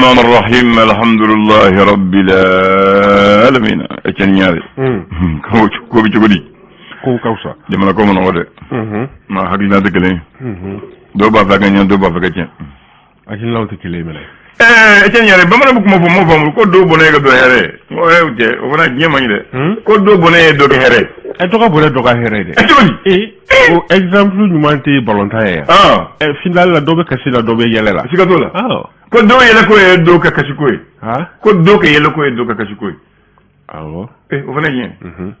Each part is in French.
الرحمن الرحيم الحمد لله رب العالمين اتنياري كو بيجودي كو كوسا دمنا كو من ودي ما حقنا دكلي دو با فاغان دو با فاغان اكين لو تكلي ملي اتنياري بامنا بكو مو فامو كو دو بوني دو هيري او هيوتي او فنا نيما ني كو دو بوني دو هيري e to ka bore do ka here de o exemple ñu manté volontaire final la do be kasi la do be yele la sika to la ko do yele ko e do ka kasi ko ko do ka yele ko e do ka kasi ko awo o fana yen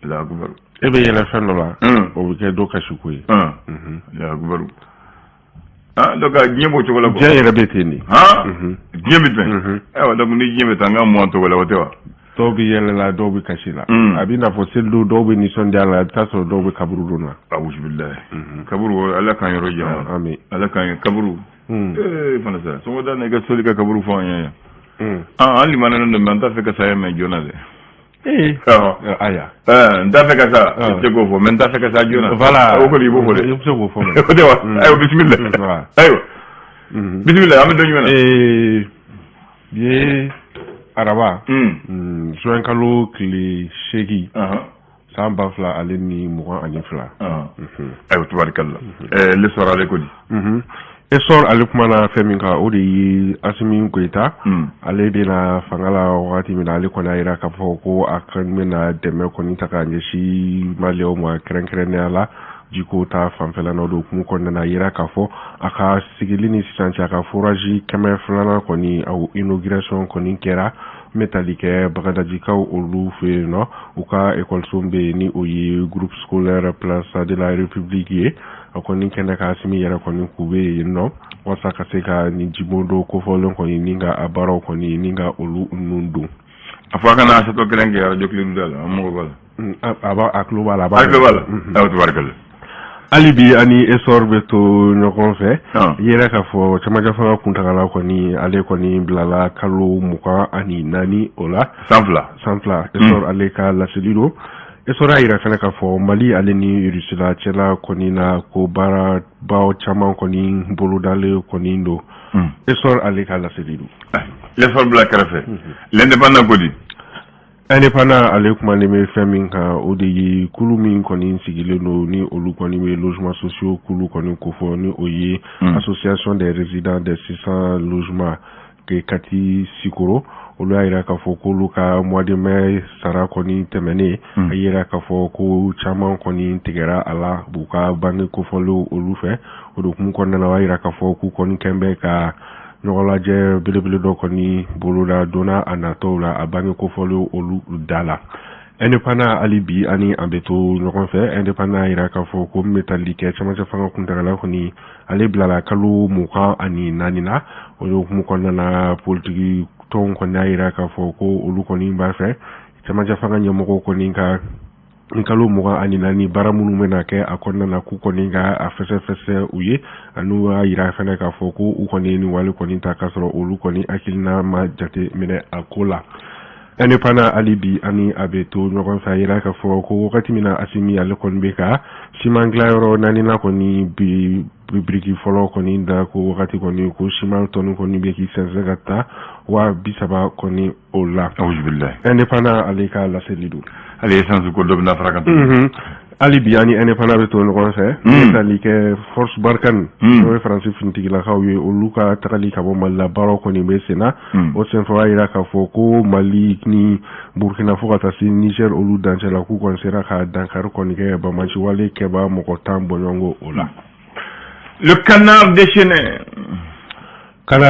la gubaru e be yele fan la o be ke do kasi ko la gubaru do ka nyembo to wala ko je yele beteni nyembe ben do ni nyembe tanga mo to wala wotewa dobi yele la dobi kashila abina fo seldu dobi ni sondiala taso dobi kaburu dona a'udhu billahi kaburu ala kan yoro jama amin ala kan kaburu fana sa so da ne ga soli ka kaburu fo anya ali manana no manta fe ka sa me jona de aya nda fe ka sa te go fo menta fe ka sa jona voilà o ko li bo fo de yo go fo o de wa ayo bismillah ayo bismillah am do ñu na bien araba juin kalo kile shegi san ba fila ale ni mugan ani fila ayo tubarikalla le sora ale kodi e sor ale kuma na fɛn min kan o de ye Asimi Goita ale bɛna fanga la wagati min na ale kɔni a yira k'a fɔ ko a kan bɛna dɛmɛ kɔni ta k'a ɲɛsin maliyɛnw ma kɛrɛnkɛrɛnnenya la jiko ta fanfɛla na o de hukumu kɔnɔna na a yira k'a fɔ a ka sigili ni sisan cɛ a ka forage 200 kɔni a inauguration kɔni kɛra n bɛ tali kɛ Bagadajikaw olu fɛ yen nɔ u ka école bɛ yen ni o ye groupe scolaire Place de la République ye a kɔni kɛnɛ ka Asimi yɛrɛ kɔni k'u bɛ yen nɔ walasa ka se ka nin jibondo kofɔlen kɔni ni ka a baaraw kɔni ni ka olu nun don a fɔ a kana asato kelen kɛ radio kilimu da la an mago b'a la a tulo b'a la ayo tubarikalla hali bi ani esor bɛ to ɲɔgɔn fɛ yɛrɛ k'a fɔ camancɛ fanga kuntagala kɔni ale kɔni bilala kalo 24 o la san fila esor ale ka laseli don esor a yira fɛnɛ k'a fɔ Mali ale ni Rusila cɛla kɔni na ko baarabaw caman kɔni bolodalen kɔni don esor ale ka laseli don l'esor bila kɛrɛfɛ l'indépendant kodi indépendant ale kuma ne bɛ fɛn min kan o de ye kulu min kɔni sigilen don ni olu kɔni bɛ logements sociaux kulu kɔni kofɔ ni o ye association des résidents des 600 logements ke Kati Sikoro olu y'a yira k'a fɔ k'olu ka mois de mai sara kɔni tɛmɛnen a yira k'a fɔ ko caman kɔni tigɛra a la u ka bange kofɔlenw olu fɛ o de hukumu kɔnɔna na o y'a yira k'a fɔ k'u kɔni kɛn bɛ ka ɲɔgɔnlajɛ belebele dɔ kɔni boloda donna a natɔw la a bange kofɔlenw olu da la indépendant hali bi ani an bɛ to ɲɔgɔn fɛ indépendant y'a yira k'a fɔ ko min bɛ tali kɛ camancɛ fanga kuntagala kɔni ale bilala kalo 24 na o de hukumu kɔnɔna na politiki tɔnw kɔni y'a yira k'a fɔ ko olu kɔni b'a fɛ camancɛ fanga ɲɛmɔgɔw kɔni ka kalo 24 baara minnu bɛna kɛ a kɔnɔna na k'u kɔni ka a fɛsɛfɛsɛ u ye ani y'a yira fɛnɛ k'a fɔ ko u kɔni ye nin wale kɔni ta k'a sɔrɔ olu kɔni hakilina ma jate minɛ a ko la indépendant hali bi ani a bɛ to ɲɔgɔn fɛ a yira k'a fɔ ko wagati min na Asimi ale kɔni bɛ ka siman dilayɔrɔ 4nan kɔni bi biriki fɔlɔ kɔni da ko wagati kɔni ko siman tɔni kɔni bɛ k'i sɛnsɛn ka taa 30 kɔni o la indépendant ale ka laseli don ale essence ko dɔ bɛna fara kan tuguni hali bi ani indépendant bɛ to ɲɔgɔn fɛ n tali kɛ force Barkhane n'o ye faransi finitigilakaw ye olu ka tagali ka bɔ Mali la baaraw kɔni bɛ sen na o senfɛ a yira k'a fɔ ko Mali ni Burkina fo ka taa se Niger olu dancɛ la k'u kɔni sera ka dankari kɔni kɛ bamaciwale kɛba mɔgɔ 10 bɔɲɔgɔnko o la le canard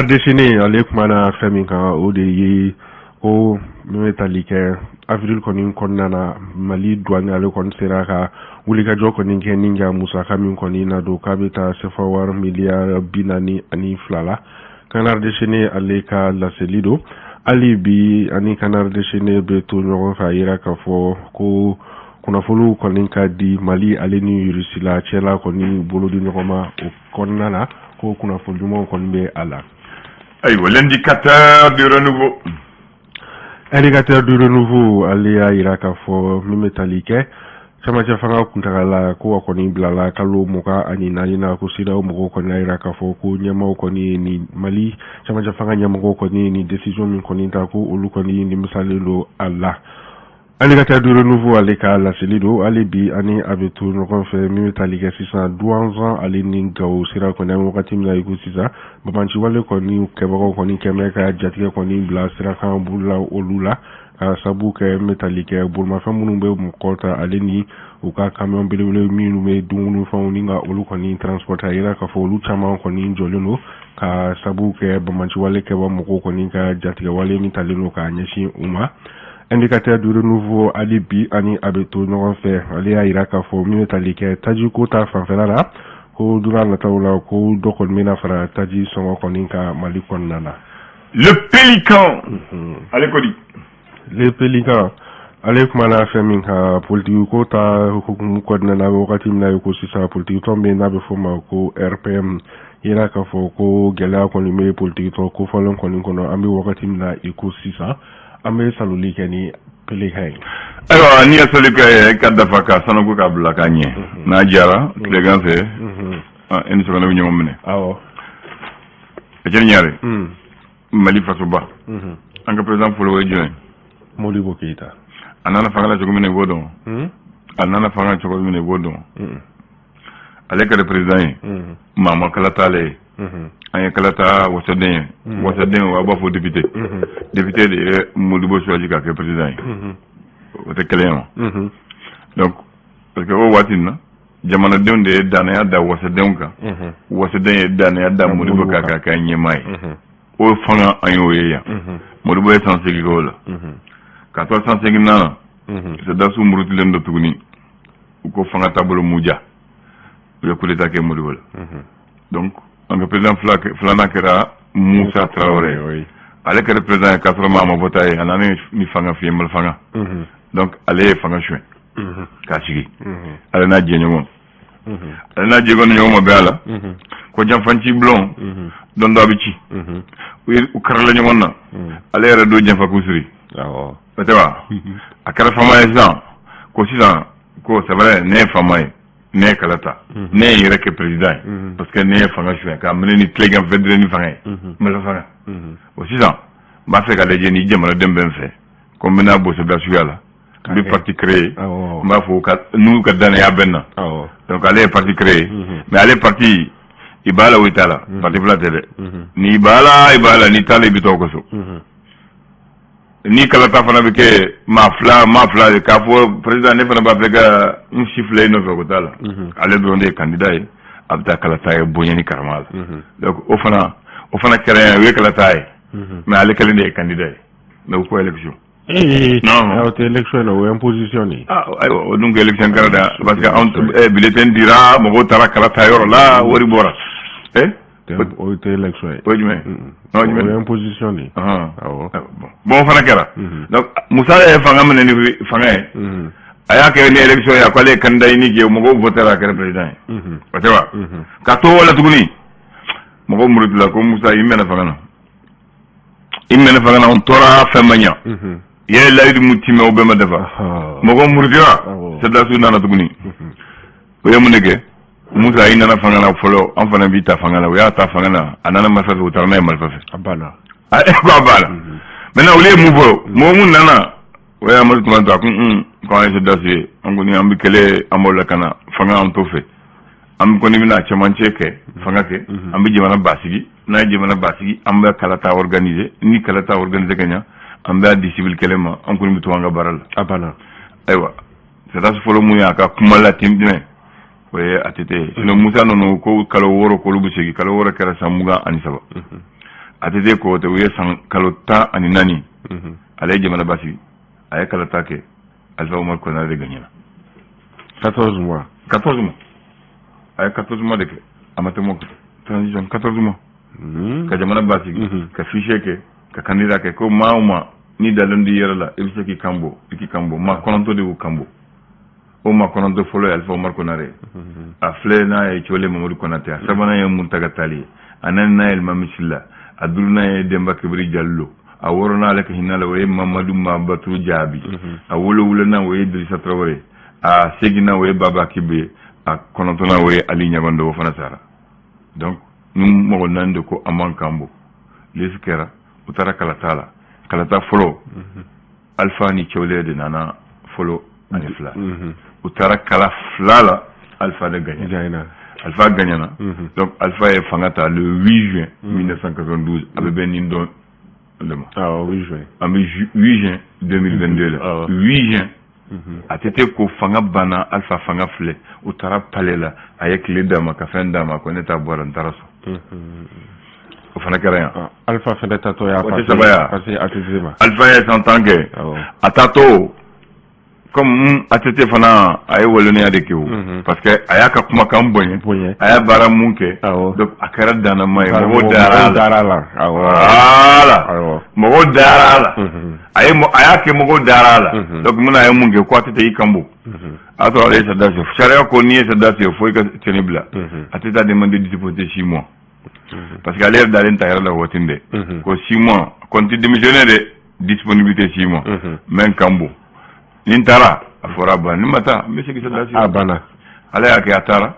déchaîné ale kumana fɛn min kan o de ye ko min bɛ tali kɛ avril kɔni kɔnɔna na Mali douane ale kɔni sera ka wulikajɔ kɔni kɛ ni ka musaka min kɔni na don k'a bɛ taa sefa wari miliyari 42 la canard déchaîné ale ka laseli don hali bi ani canard déchaîné bɛ to ɲɔgɔn fɛ a yira k'a fɔ ko kunnafoniw kɔni ka di Mali ale ni Rusila cɛla kɔni bolo di ɲɔgɔn ma o kɔnɔna na ko kunnafoni ɲumanw kɔni bɛ a la ayiwa l'indicateur du renouveau indicateur du renouveau ale y'a yira k'a fɔ min bɛ tali kɛ sama fanga kuntagala ko koni blala kalo moka ani nani na ko sida mo ko na ira ka fo ko nyama ko ni Mali sama fanga nyama ko ni decision min koni ta ko olu koni ni misale lo Allah ani kata du renouveau aleka la selido alibi ani abetu no kon fe mi talika 612 ans ali ni gaw sira ko na wakati mi la ko sisa bamanchi wale ko ni kebako ko ni kemeka jatike ko ni bla sira kan bulla olula sabu ke metalike bulma famunu be mu kota aleni u ka camion belewele minu me dungunu fawni nga olu ko ni transporter ira ka fo lu chama ko ni joleno ka sabu ke bamanchi wale ke ba mu ko ni ka jatike wale mi taleno ka nyeshi uma indicateur du renouveau alibi ani abeto no fait ali ira ka fo mi metalike taji ko ta fanfela ko dura la tawla ko dokon mena fara taji songo ko ni ka Mali kon nana le pélican allez ko di le pélican Alek mana femin ha politique ko ta hukum ko na la wakati mna ko sisa politique to be na be foma ko RPM ira ka fo ko gela ko ni me politique to ko folon ko ni kono ambi wakati mna ko sisa ambe saluli keni pélican alors ni asoli ka kadda faka sanogo ka bla kanye na jara le ganse en so na nyom mene awo e jeni ñaare Mali faso ba en que président pour le join Modibo Keita anana fangala jogo mine godon anana fangala jogo mine godon aleka le président mama kala tale ay kala ta wasaden wa ba fo député député de Modibo choisi ka président o te kelen donc parce que o watina jamana de dana da wasaden ka wasaden dana da Modibo ka nyemai o fanga ayo yeya Modibo est censé rigola 405 na c'est dans sous muruti lendo tuguni ko fanga tabolo muja yo ko leta ke Modibo donc en président flana kera Moussa Traoré oui avec le président Kassama ma votaye anane ni fanga fi mal fanga donc allez fanga chouin ka sigi ala na jenyo ala na jego no mo bela ko jam fanci blon don do bici u karala ñu wonna ale ra do jam fa kusri awo patewa akara fama esan ko sisan ko c'est vrai ne fama ne kalata ne yere ke président parce que ne fanga chouin ka mene ni tlegam fedre ni fanga me la fanga o sisan ba fe ka leje ni jema dem ben fe ko mena bo se da suyala bi parti créé ma fo ka nous ka dana ya benna donc ale parti créé mais ale parti ibala witala parti platele ni ibala ni tale bi to ko so ni kala ta fana be ke ma fla ka fo président ne fana ba be ga un chiffle no ko tala ale do ndé candidat yi abda kala ta bonyani karmal donc o fana créé we kala ta mais ale kala ndé candidat donc ko élection non auto élection ou imposition ni donc élection Canada parce que bulletin dira mo tara kala ta yor la wori bora auto élection oui mais non imposition ni bon fana kera donc Moussa e fanga mene ni fanga aya ke ni élection ya ko le kanda ni ke mo votera ka président patewa ka to wala tuguni mo murid la ko Moussa imena fanga on tora famanya ye laydi mutime o bema defa mogo murdira c'est la suna na tuguni o yamunege Moussa ina na fangana folo an fana bi ta fangana o ya ta fangana anana masafe o tarna malfafe abana ko abana maintenant o le mufo mo mun nana o ya mal kuma ta kun ko ay se dasi angoni ambi kele amola kana fanga on to fe am ko ni mina chamanche ke fanga ke ambi jimana basigi na jimana basigi amba kalata organiser ni kalata organiser kanya amba disciple kelema an ko ni tuanga baral abana aywa c'est ça folo mu ya ka kuma la timdine we atete sino Moussa no ko kalo woro ko lubu segi kalo woro kera samuga ani saba atete ko te we san kalo ta ani nani ale jimana basigi ay kalata ke alfa umar ko na de gagna 14 mois ay 14 mois de que amate mo transition 14 mois ka jamana basi ka fichier ke ka candidat ke ko mauma ni dalondi yerala ebise ki kambo ma kononto de kambo o ma kononto folo alfa omar konare a flena e chole mamadou konate sabana e muntaga tali anana el mamisilla adulna e demba kibri jallo a worona le ka hinala we mamadou mabatu jabi a wolo wulana we idrissa traoré a segina o ye Baba Kibe a kɔnɔntɔnna o ye Ali Ɲagondo o fana sara donc ni mɔgɔ naani de ko an man kanbo lesi kɛra u taara kalata la kalata fɔlɔ Alpha ni Cɛwle de nana fɔlɔ ani fila u taara kala fila la Alpha de gagnera Alpha gagnera donc Alpha est fanga ta le 8 juin 1992 a bɛ bɛn nin dɔn le ma 8 juin an bɛ 8 juin 2022 la 8 juin a tete ko fanga banna Alpha fanga filɛ u taara palais la a ye tile d'a ma ka fɛn d'a ma ko ne t'a bɔra n taara so o fana kɛra yan Alpha fɛnɛ tatɔ y'a parce que ATT ma Alpha ye 100 ans kɛ a tatɔ comme ATT fana a ye waloniya de kɛ o parce que a y'a ka kumakan bonya a y'a baara mun kɛ donc a kɛra danama ye mɔgɔw dara la voilà mɔgɔw dara la a y'a kɛ mɔgɔw dara la donc mun a ye mun kɛ ko ATT y'i kanbo a sɔrɔ ale ye Sadasi sariya ko n'i ye Sadasi ye fo i ka tɛnɛ bila ATT a demandé de déposer 6 mois parce que ale yɛrɛ dalen ta yɛrɛ la waati dɛ ko 6 mois kon ti démissionner de disponibilité 6 mois mais kanbo nin taara a fɔra ban ni ma taa n bɛ segin Sadasi a banna ale y'a kɛ a taara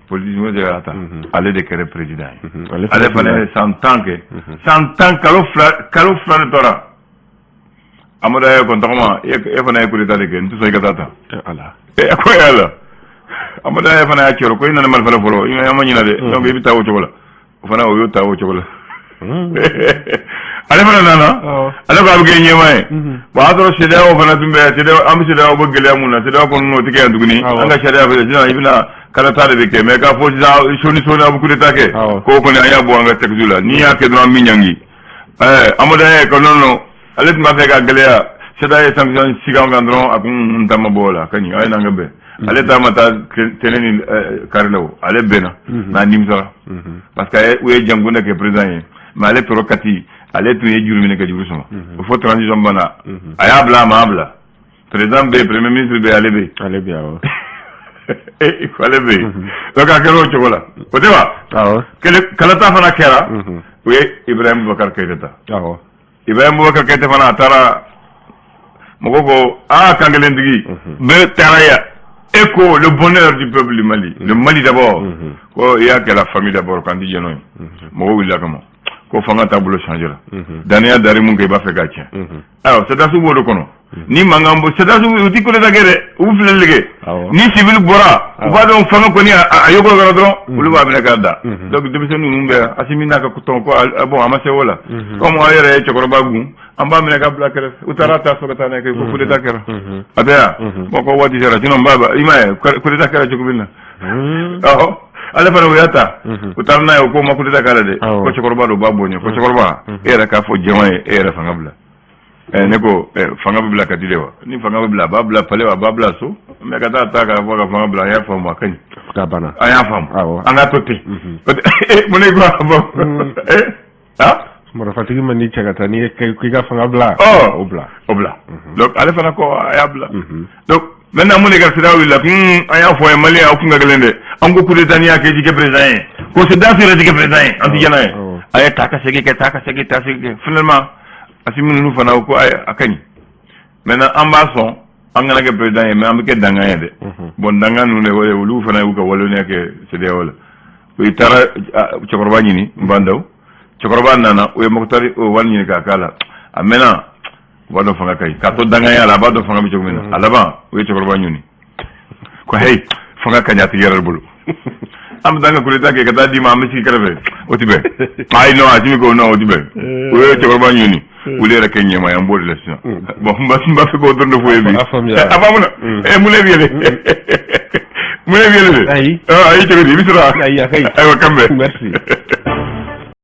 politicien de y'a ta ale de kɛra président ye ale fana ye 100 ans kɛ 100 ans kalo fila de tora Amadu Aya ko tɔgɔma e fana ye coup d'état de kɛ n tɛ sɔn i ka taa ta a ko yala Amadu Aya fana y'a cɛrɛ ko i nana marifa la fɔlɔ i ma ɲina dɛ donc i bɛ taa o cogo la o fana o y'o ta o cogo la ale fana nana ale ko a bɛ kɛ ɲɛmaa ye bon a sɔrɔ CEDEAO fana tun bɛ an bɛ CEDEAO bɛ gɛlɛya mun na CEDEAO kɔni n'o tɛ kɛ yan tuguni an ka sariya fɛ sisan i bɛna kalata de bɛ kɛ mais k'a fɔ sisan soni a bɛ coup d'état kɛ k'o kɔni an y'a bɔ an ka texte la n'i y'a kɛ dɔrɔn an bɛ ɲangi Amadu Aya ko non ale tun b'a fɛ ka gɛlɛya CEDEAO ye sanction sigi an kan dɔrɔn a kun n ta ma bɔ o la ka ɲi a ye n'an ka bɛn ale ta ma taa tɛnɛ ni kari la o ale bɛnna n'a nimisara parce que u ye Jankonɛ kɛ président ye mais ale tora kati ale tun ye juru minɛ ka juru sɔrɔ o fɔ transition banna a y'a bila a m'a bila président bɛ yen premier ministre bɛ yen ale bɛ yen awɔ ale bɛ yen donc a kɛra o cogo la o tɛ wa kalata fana kɛra o ye Ibrahim Boubacar Keïta Ibrahim Boubacar Keïta fana a taara mɔgɔ ko kan kelentigi bɛɛ taara yan et que le bonheur du peuple du Mali le Mali d'abord ko i y'a kɛ la famille d'abord kan ti jɛnɔ ye mɔgɔ wulila kama ko fanga taabolo changer la danaya dari mun kɛ i b'a fɛ k'a tiɲɛ alors Sadasi b'o de kɔnɔ ni mankan bɔ Sadasi u ti coup d'état kɛ dɛ u bɛ filɛli kɛ ni civil bɔra u b'a dɔn fanga kɔni a yɔgɔ kɛra dɔrɔn olu b'a minɛ k'a da donc denmisɛnnin ninnu bɛ Asimi n'a ka tɔn ko bon a ma se o la comme a yɛrɛ ye cɛkɔrɔba gun an b'a minɛ k'a bila kɛrɛfɛ u taara ta sɔrɔ ka taa n'a ye ko coup d'état kɛra a tɛ yan bon ko waati sera sinon i m'a ye coup d'état kɛra cogo min na ale fana u y'a ta u taara n'a ye o ko ma coup d'état k'ala dɛ ko cɛkɔrɔba don b'a bonya ko cɛkɔrɔba e yɛrɛ k'a fɔ jɛman ye e yɛrɛ fanga bila ne ko fanga bɛ bila ka di de wa ni fanga bɛ bila a b'a bila palais wa a b'a bila so mais ka taa ta k'a fɔ ka fanga bila a y'a faamu a ka ɲi an y'a faamu an k'a to ten mun ne ko bon marifatigi ma ni cɛ ka taa n'i k'i ka fanga bila o bila donc ale fana ko a y'a bila donc maintenant mun de ka CEDEAO wulila an y'a fɔ ye Malien aw kun ka gɛlɛn dɛ an ko coup d'état n'i y'a kɛ i ti kɛ président ye ko Sadasi yɛrɛ ti kɛ président ye an ti jɛna ye a ye taa ka segin kɛ finalement Asimi ninnu fana ko a ka ɲi maintenant an b'a sɔn an kana kɛ président ye mais an bɛ kɛ dangan ye dɛ bon dangan ninnu de olu fana y'u ka waloniya kɛ CEDEAO la u taara cɛkɔrɔba ɲini Bandaw cɛkɔrɔba nana u ye Mokutari wari ɲini k'a k'a la a mɛnna u b'a dɔn fanga ka ɲi k'a to danganya la a b'a dɔn fanga bɛ cogo min na a laban u ye cɛkɔrɔba ɲini ko hey fanga ka ɲi a tigi yɛrɛ bolo an bɛ taa ka coup d'état kɛ ka taa d'i ma an bɛ sigi kɛrɛfɛ o tɛ bɛn ayi non Asimi ko non o tɛ bɛn u ye cɛkɔrɔba ɲini olu yɛrɛ kɛ ɲɛmaa ye an b'o de la sisan bon n b'a fɛ k'o dɔrɔn de fɔ ye bi a faamuna mun ne bɛ yɛlɛ mun ne bɛ yɛlɛ de ayi cogo di i bɛ sɔrɔ ayiwa kan bɛn